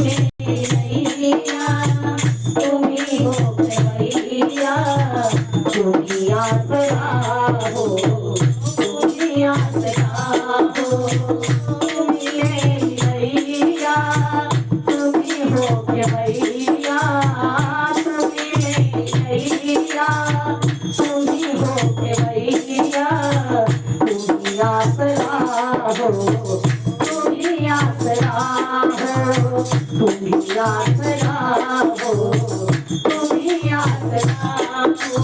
नैया तुम्ही हो खेवैया तुम्ही आसरा हो तुम्ही आसरा हो तुम्ही नैया तुम्ही हो खेवैया तुम्ही नैया तुम्ही हो खेवैया तुम्ही आसरा हो तुम्ही आसरा हो तुम्ही आसरा हो तुम्ही आसरा हो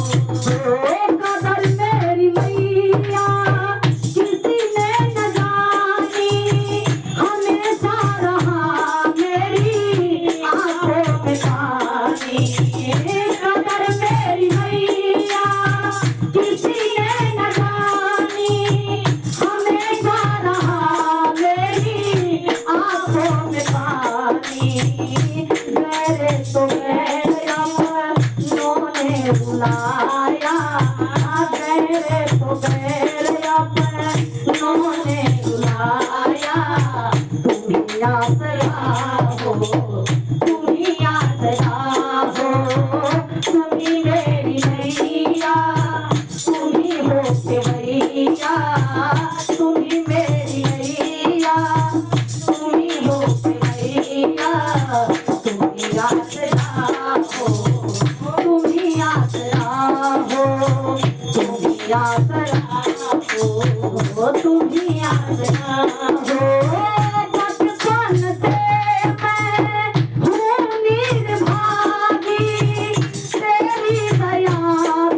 कदर मेरी मैया किसी ने न जानी हमेशा रहा मेरी आंखों में पानी कदर मेरी मैया किसी ने न जानी हमेशा रहा मेरी आंखों में पानी गहरे तो गहरे अपनों ने बुलाया गहरे तो गहरे अपनों ने बुलाया तुम्ही आसरा हो तुम्ही आसरा हो तुम्ही मेरी नैया तुम्ही हो खेवैया तुम्ही मेरी नैया तुम्ही हो खेवैया तुम्ही आसरा हो तुम्ही आसरा हो तुम्ही आसरा हो तुम्ही आसरा हो बचपन से मैं हूँ निर्भागी तेरी दया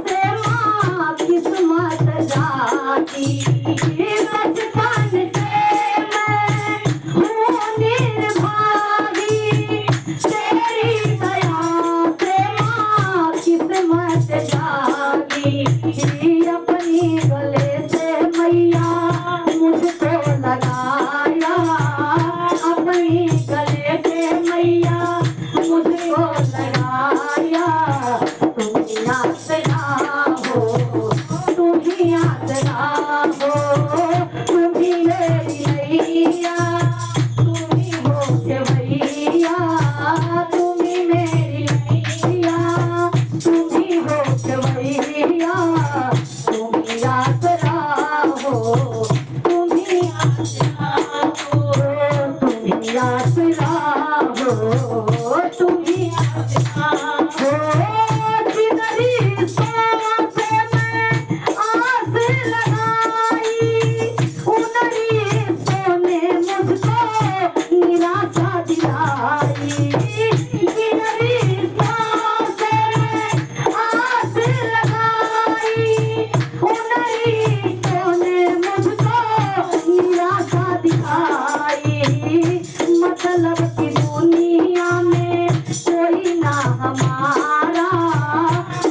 से माँ किस्मत जागी बचपन से मैं हूँ निर्भागी तेरी दया से माँ किस्मत जागी अपनी गले से मैया मुझको लगाया अपनी गले से मैया मुझको लगाया तुम्ही आसरा हो तुम्ही आसरा हो तुम्ही मेरी नैया तुम्ही हो खेवैया तुम्ही मेरी नैया तुम्ही हो खेवैया तुम्ही आसरा हो तुम्ही आसरा हो तुम्ही आसरा हो तुम्ही आसरा हो जिधरी सांस में आस लगाई उधरी सोने मुझको निराशा दिलाई जिधरी सांस में आस लगाई उधरी सोने मुझको निराशा दिखाई मतलब की दुनिया में कोई ना हमारा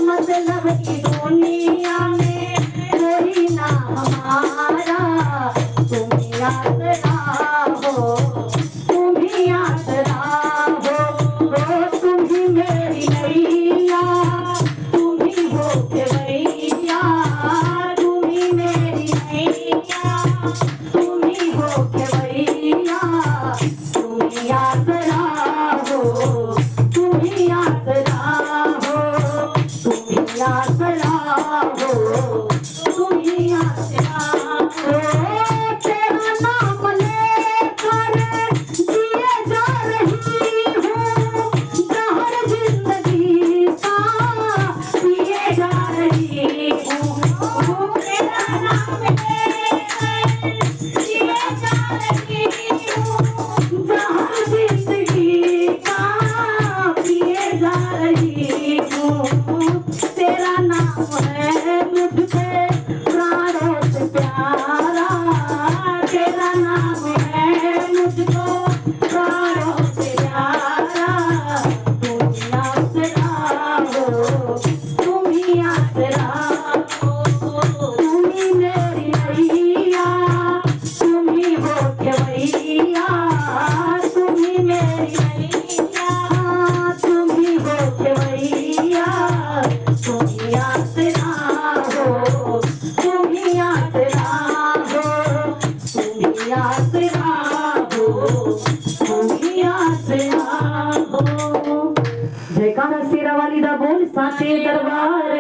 मतलब की दुनिया में कोई ना हमारा तुम्ही आसरा हो तुम्ही आसरा हो तुम्ही मेरी नैया तुम्ही हो खेवैया तुम्ही मेरी नैया तुम्ही हो खेवैया तुम्ही आसरा हो तुम्ही आसरा हो तुम्ही आसरा हो तुम्ही आसरा हो तेरा नाम लेकर जिए जा रही हूँ जहर जिंदगी का पिए जा रही हूँ तेरा नाम लेकर जिए जा रही हूँ जहर जिंदगी का पिए जा रही हूँ तेरा नाम है मुझको प्राणों से प्यारा तेरा नाम है मुझको प्राणों से प्यारा तुम्ही आसरा हो तुम्ही आसरा हो तुम्ही मेरी नैया तुम्ही हो खेवैया तुम्ही मेरी नैया तुम्ही हो खेवैया तुम्ही आसरा हो तुम्ही आसरा हो तुम्ही आसरा हो तुम्ही आसरा हो। जयकारा शेरा वाली दा बोल साचे दरबार